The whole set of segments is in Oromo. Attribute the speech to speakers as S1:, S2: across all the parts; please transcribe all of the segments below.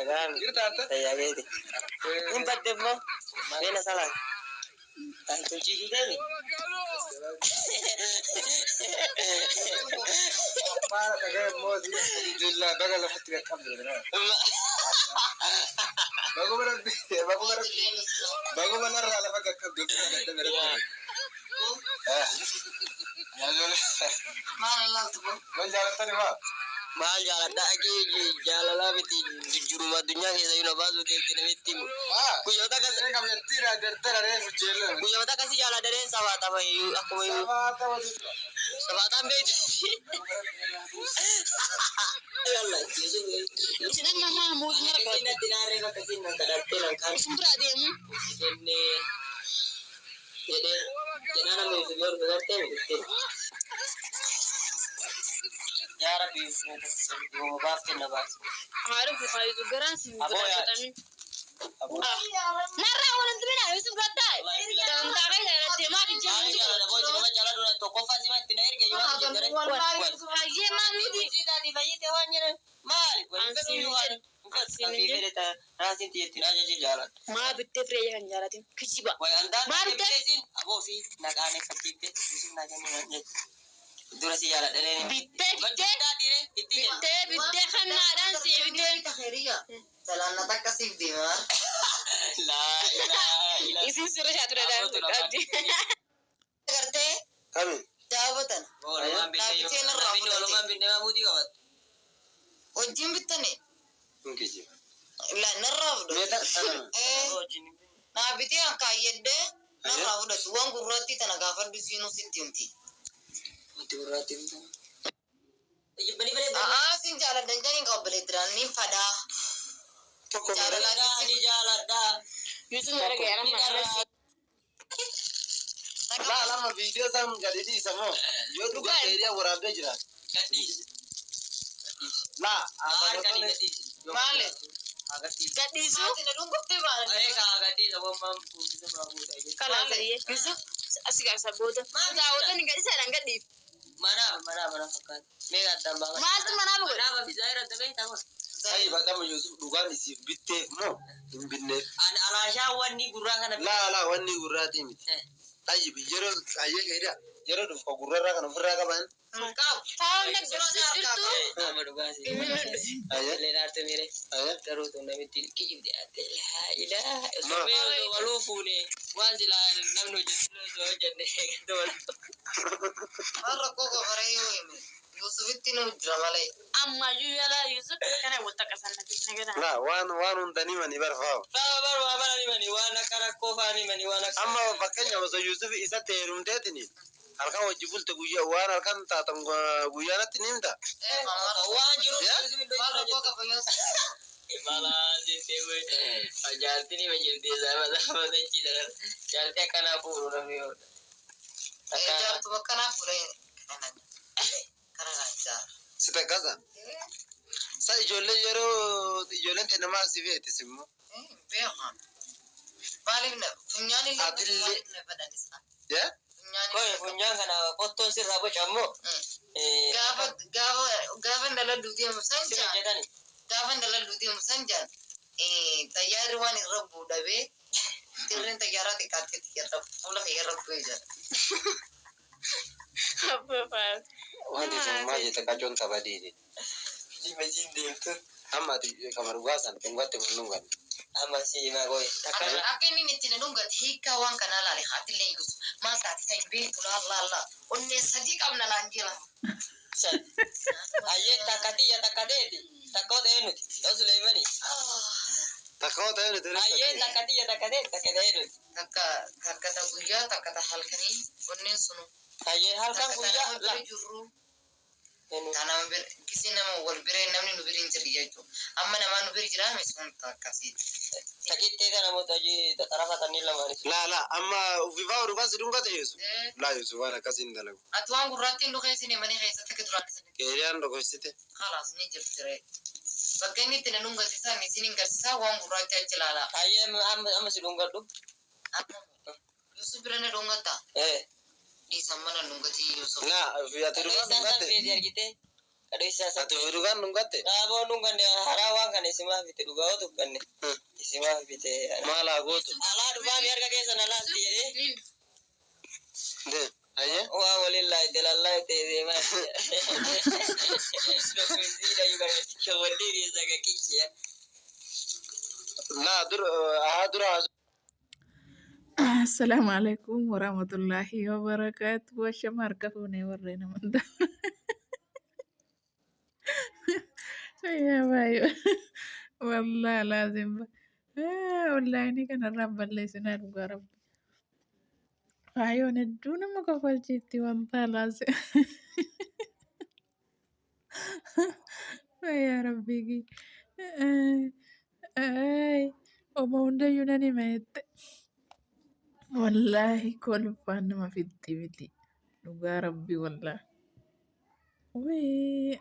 S1: Agan. Saya gitu. Impat demo. Bena salah. Tantu cici deh.
S2: Para tagay mo di alhamdulillah bagal hatti alhamdulillah. Bago manar ala baga kabdu da mere.
S3: Malah tuh.
S2: Manjala tani ma.
S1: Mahal jalan dah lagi jalan lah biti juru matunya kita yuna bazu ke kita biti. Kuya tak kasih
S2: Saya kami tira dertara re fujela.
S1: kuya tak kasih jalan dari sawah apa yu aku yu sawah tambe sih. Allah
S3: Sini mama mau dengar apa?
S1: Kesini tinare nak kesini nak ada tilang kan.
S3: Sembra dia mu.
S1: Ini jadi jenana mau segar segar tem. Ya Rabbi, mau basket na bas.
S3: Harus buka itu geran sih.
S1: Abo ya.
S3: Nara orang tu mana? Yusuf kata. Dan tak ada tema di
S1: Jalan
S3: jalan.
S1: jalan boy cuma jalan dulu toko fasi mah tinare ke yuan jendere.
S3: Haji mana di?
S1: Kita di bayi tewannya mal. Asini berita rasin tiatin aja jalan.
S3: Ma bitte freya kan jalan tu. Keciba.
S1: Wah anda beresin abo fi nak aneh kecil usin nak ni. Durasi jalan dari ini.
S3: Bitte kan nadan sih bitte.
S4: Takhiriya. Salah natak kasih dimar.
S1: La
S3: Isi suruh satu dah.
S4: Karte
S2: Kami.
S4: jawatan.
S1: Oh, lama binde mabudi kawan.
S4: Wajib bitane.
S2: Mungkin.
S4: La narraf do.
S2: Meta sana.
S1: Oh, jini.
S4: Na biti ang kayedde. Narraf do tuang gurati tanagafar bisino sitimti.
S1: Itu berarti itu. Beli.
S4: Sing jalan dan jalan kau beli drani pada.
S1: Jalan lagi di jalan dah.
S3: Yusuf ada garam mana sih?
S2: La lama video sam jadi di samo. Yo juga area warabe jira.
S1: Gadis.
S2: La,
S1: Ada kali
S2: apa
S1: gadis.
S4: Male.
S1: Gadis.
S3: Jadi Yusuf
S4: Mati na dungkot te ba?
S1: Gadis sama mampu kita mampu aja.
S3: kalau saya Yusuf asik asal bodoh. Jauh tu ni gadis ada gadis.
S1: Mana fakat. Mega tambah.
S3: Mati mana bu?
S1: Mana bisa era tapi tahu.
S2: Sai ba kama Yusuf duga ni si bitte mo imbinne.
S1: Ala syawan ni gurang kan.
S2: La wanni gurati mi. Ayi bi yero aye keda. Yero du ko gurara kan fura ka ban.
S4: Kau.
S3: Tahu nak bersudur tu.
S1: Nama duga sih.
S2: Aye.
S1: Lenar tu mire.
S2: Aye.
S1: Terus tu nabi tilki ide ate la ilah. Sampai walufu ni. Wanzila namnu jislo jenne gitu.
S4: Marra ko ko barayo ime. Yusuf itinu dramale.
S3: Amma yala Yusuf kana wuta kasan nanti negara.
S2: La wanun tani mani barfa.
S1: Baru apa ni mani wana karak kofa ni mani wana.
S2: Amma bakanya masa Yusuf isa terum tetini. Alkan wajibul te guya wan alkan tatam guya na tinimta.
S1: Wan juru.
S4: Marra ko ka bayos.
S1: Malah jetewe. Ajarti ni menjadi sama cina. Jarti akan apa urang yo.
S4: Jar tu kana pure. Kana lancar.
S2: Sita kaza. Sa ijolle yero ijolle te nama sive te simmo.
S4: Beha. Paling na kunyani le.
S2: Atille.
S4: Badalisa.
S2: Ya?
S1: Koi punya kana foto sir rabo chamo.
S4: Gavan dala dudi musanja.
S1: Sir jadani.
S4: Gavan dala dudi musanja. Tayari wani rabbu dabe. Tirren tayara te kat ke tiyata pula ke rabbu ija.
S3: Apa pas?
S2: Wani sama je ta kajon tabadi ni.
S1: Di majin dia tu.
S2: Amma tu kamar ugasan tengwate menungan.
S1: Ama si magoi. Takkan
S4: Akini ni tinanunga hika wan kana la le khatile yus. Ma ta sai be tu la. Onne sadi kam na lanjila.
S1: sad. Aye takati ya takade. Takot enu. Tahu Sulaimani.
S2: Takau tayo ni terus.
S1: Aye takati ya takade enu.
S4: Takata buya takata halkani onne sunu.
S1: Aye halkan buya la.
S4: Jurru. Tanam bir kisi nama wal bire namni nu birin jari itu. Amma nama nu bir jira me sun takasi.
S1: Sakit tega namu taji tarafa tanila manis.
S2: La amma uviva uruba sidunga te Yusuf. La Yusuf wana kasin dalagu.
S4: Atuan gurrati ndo kaysi ne mani kaysa takadurani sani.
S2: Kerian do kosite.
S4: Khalas ni jirtire. Bagani tinanunga tisa ni sinin garsa wan gurrati ajlala.
S1: Aye amma silunga tu.
S4: Yusuf birane dongata. Di samana nungati Yusuf.
S2: Na via tiruba
S1: Sasa
S2: ngate.
S1: biar kita. Kadho isa sa
S2: Ati fidugan nungatte.
S1: abo nungan harawan kan isima fite duga otu kan isima fite
S2: Mala goto.
S1: ala duba biar ka kesa nala tiye
S2: De. Aye.
S1: wa walillahi dalallahi te de ma so kuzida yuga shawadi bi zaga kiya
S2: La dur ahadura
S5: السلام عليكم ورحمة الله وبركاته وشمار كفوني ورينا من ده يا بايو والله لازم والله إني كان الرب اللي سنار رب أيوة ندونا ما كفل جيتي والله لازم يا ربي أي وما وندا يوناني ميت والله كل فن ما في التيفيتي نقول ربي والله وي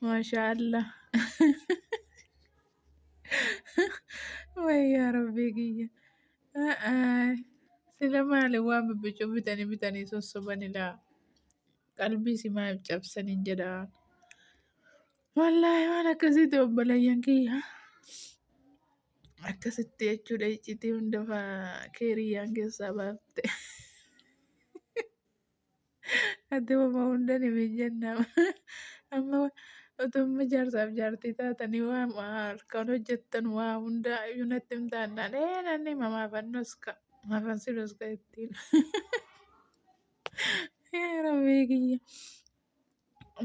S5: ما شاء الله وي يا ربي كي سلام وام بيشوف بتاني سوسباني لا قلبي سما بجبسني جدا والله وانا كسيت وبلايان كي akkasitti jechuudha iccitii hundafa keeriyyaan keessaa baafte ati wama hunda ni mijanna amma otuma jaarsaaf jaartii taatanii waa halkan hojjettan waa hunda yunatti himtaannaan nanni maafan sidoska ittiin yaa rabbii kiyya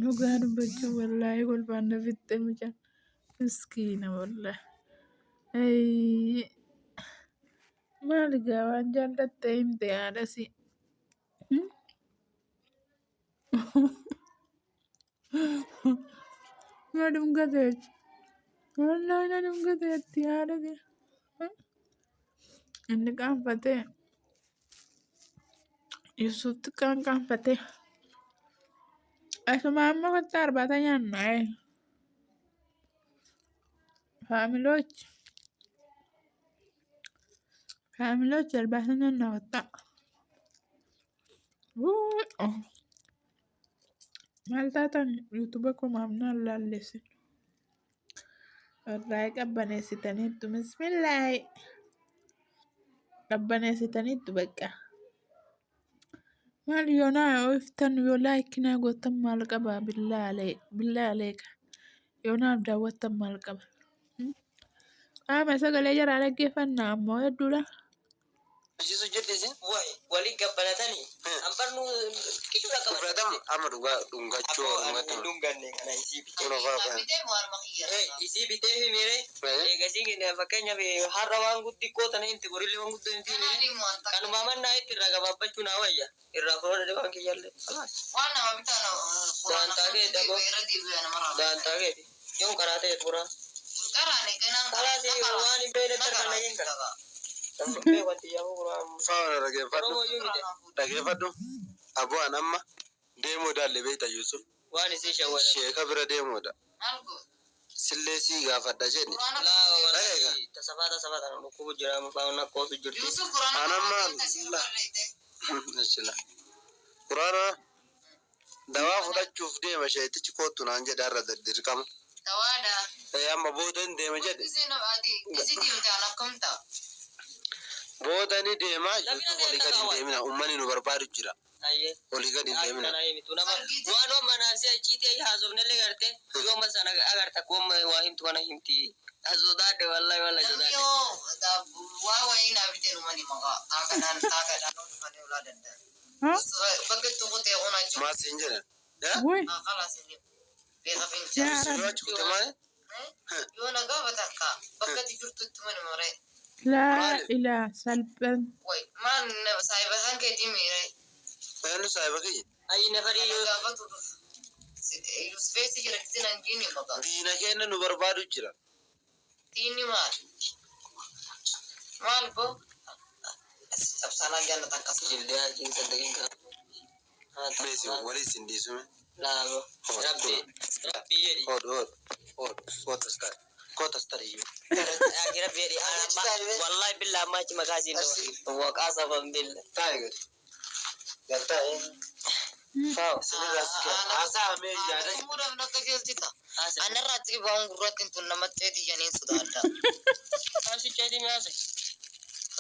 S5: dhugaa dubbachuu wallaahi kolfaan nafitte mucaan miskiina wallaahi maali gaa waan jaallatte himte haadhasi na dhungateetti wallahi na dhungateetti haadhasi inni qaanfatee Yusufti qaanfatee asuma amma kotta arbaata nyaannaa faamilochi arbaata nyaannaa kotta maal taatan yuutuba komaaf naan laallesse wallahi qabbaneessitaniittu bismillaahi qabbaneessitaniittu bakka maal yoonaa yoo iftan yoo laayikinaa gootan maal qabaa billaa aleeka yoonaaf daawwattan maal qaba ama sagalee jaraa dhaggeeffannaa ammoo hedduudha
S2: Jisu jedhisi.
S1: wai wali gabbalatani ambarnu kishura
S2: Fredam ama dungachoo dungatu.
S1: dunganne kana isi
S2: Uno fa.
S4: Abide war mahiya.
S1: isi bitee fi mire eegasi gine fakkeenya fi har'a waan guddi qootana inti gorillee waan guddoo inti mire
S4: Kanani mu anta.
S1: kanuma mannaa itti irraa gabaabachuu naa wayya irraa furoodha waan kiyyalle
S4: Wana mabitana.
S1: Dan tage dabo.
S4: Radi biya na mara.
S1: daantaageeti yoon karaa ta'e turaa
S4: Karani ganan.
S1: kalaasi waan hin beekne tarkan nageen kana wanti yaa'u kuraan
S2: Faana dhaggeeffadhu.
S1: oromoo iyyuu mite
S2: Dhaggeeffadhu. Abu'aan amma deemuu daalle beekta Yusuf.
S1: waan isin shawwada
S2: Sheeka bira deemuudha.
S4: Algo.
S2: Sillee sii gaafadha jedhi.
S1: laa walaahi tasafaata nukkubu jira faana koosu jirti
S4: Yusuf Qur'aan.
S2: Anamma Jila. Quraana dawaa fudhachuuf deema sheetichi kootu naan jedha irra dirqama.
S4: Tawada.
S2: Amma boodan deema jedhe.
S4: Kizina adi. Kiziti mtana kamta.
S2: Boodani deema Yusuf olii gadi hin deemina uummanni nu barbaadu jira.
S1: ayyee
S2: Olii gadi hin deemina.
S1: kana himitu nama waan manaasi achiiti ay haasofnellee garte yooma sana agarta kooma waa himtu kana himti sodaadhe wallahi sodaadhe
S4: Yo, da wawa ina bite rumani maga. Akadan rumani uladan da. Bakit tu kote ona chu.
S2: Maasiin jedhan.
S5: Woi,
S4: Akala sini. Beka pincha.
S5: yaa
S2: Sirraa
S5: rabbi
S2: achi kute maali?
S4: Yo naga bataka. Bakit jurtu tumani mare.
S5: laa ilaa salphan
S4: Woi, man sai basan ke dimire.
S2: Eenyu saahiba kiyya?
S1: ayi nafari yo
S4: Gafatu. Yusufesi jira kizina njini maga.
S2: Diina keenya nu barbaadu jira.
S4: Tini mal. Mal bo. Sabsana jana takas.
S1: jilde ajin sadaqin ka
S2: Meesi walii isin dhiisume.
S1: laabo rabbi yedi
S2: Kootas tariyyuu.
S1: rabbi yedi wallahi billah machi makasi waqasa fam billah
S2: Taa'e gadi. Gartaa'e.
S1: Fa'o.
S2: Haasaa mee yaada.
S4: Muudhaaf akka jeeltita.
S1: Haasa.
S4: Anarraatti ba'uun gurratti tun namatti ceetii janiin sodaadha.
S1: Haasa jeeti mi'aasa.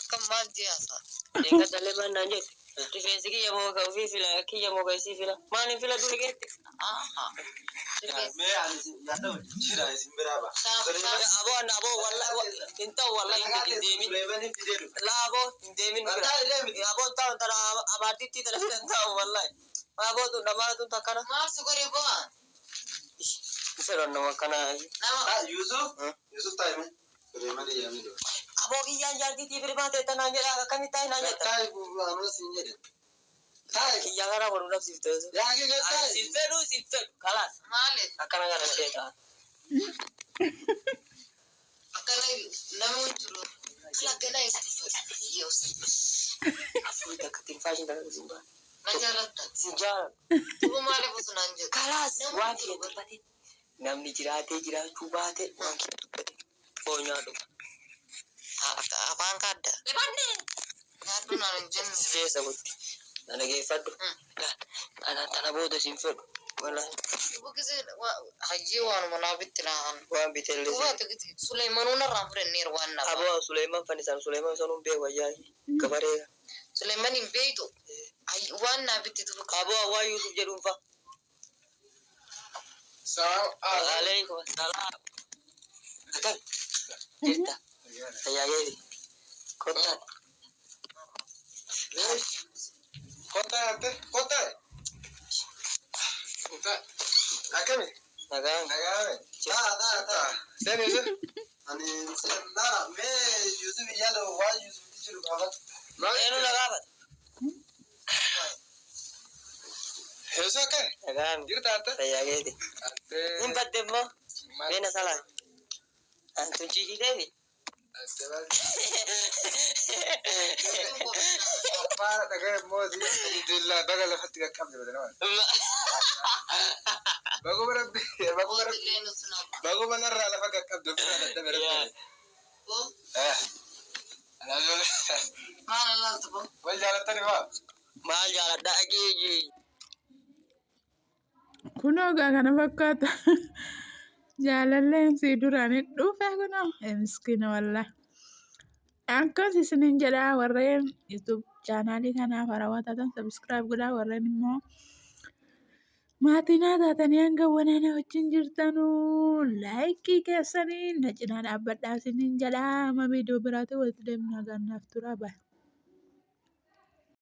S4: Akka maal jeasa.
S1: Eega dalee bannaan jeeti. Rifeensi kiyya moo ka ofii fila kiyya moo ka isii fila. Maaliin fila duri geetti?
S2: Mee ani yaada jira isin biraa ba.
S1: Aboo wallahi hin ta'u wallahi hin deemin.
S2: Suleemaniif fideeru.
S1: Aboo hin deemin. Aboo ta'u tana abaatitti tana hin ta'u wallahi. Aboo tun dhamaa tun takkana.
S4: Maal si godhe bo'aan?
S1: Isa nama akkana.
S4: Nama.
S2: Yusuf taa'ime. Suleemanii yaamni dha.
S1: Aboo kiyyaan jaaltiitii firbaate tanaan jedha akkamitti taa'in naan jedha.
S2: Taa'e bu'aanoo siin jedhe. Taa'e.
S1: Kiyyaa kana godhu dhabsiiftee.
S2: Yaaqii taa'e.
S1: Siif fedhu kalaas.
S4: Maali?
S1: Akkana kana jedhee ta'a.
S4: Akkana namni jiru. Laggana yoo
S1: Afurii takka tirfaashin takka siin ba'a.
S4: na jaalatta.
S1: Si jaalala.
S4: Tubu maaliif osoo naan jedhu?
S1: Kalaas waan kiyya dubbate. Namni jiraatee jiraachuu baate waan kiyya dubbate. Foonyaa dhuga.
S4: Afaan kaadda. Yaaddu naan hin jennu.
S1: Si feesa gotti. Na dhageeffadhu. Tana booda siin fedhu.
S4: Bukkisi hajii waanuma naaf itti laahan.
S1: Waan biteellee.
S4: Tubaatu Suleymanuu narraan fudhanneeru waan naaf.
S1: Aboo Suleyman fannisan Suleyman sanuun bee wayyaa gabareera.
S4: Suleyman hin beeytu. Waan naaf itti tubu.
S1: Aboo waan Yusuf jedhuun fa. Alaikum salaam. Akkan jirta. Tajaajili. Kottaa.
S2: Kota. Akkami?
S1: Nagaan.
S2: Sani ani nana mee Yusuf yaada waan Yusuf jiru gaafatu.
S1: Eenyu na gaafata?
S2: Heesu akkami?
S1: Nagaan.
S2: Jirta atte?
S1: Tajaajili. Hin badde immoo. Beena salaa. Antun ciisiteefi.
S2: Abbaa dhaga'e mootii alhamdulillah baga lafatti qaqqabde badana waan. Baguma narraa lafa qaqqabde ofirraa dadhabe rabbi.
S4: Maal laaltu boo?
S2: Wal jaalattani maa?
S1: Maal jaaladha ageeji.
S5: Kunoo gaa kana fakkaata. Jaalalleen si duraan dhufe kunoo miskiina wallah. Akkas isinin jedhaa warreen YouTube chaanaalii kanaaf haarawaa taatan subscribe godhaa warreen immoo maatii taatanii hanga wanaana wajjin jirtanuu laayikii keessanii na cinaa dhaabbadhaa isinin jedhaa amma viidiyoo biraatti walitti deemnaa gannaaf tura ba'a.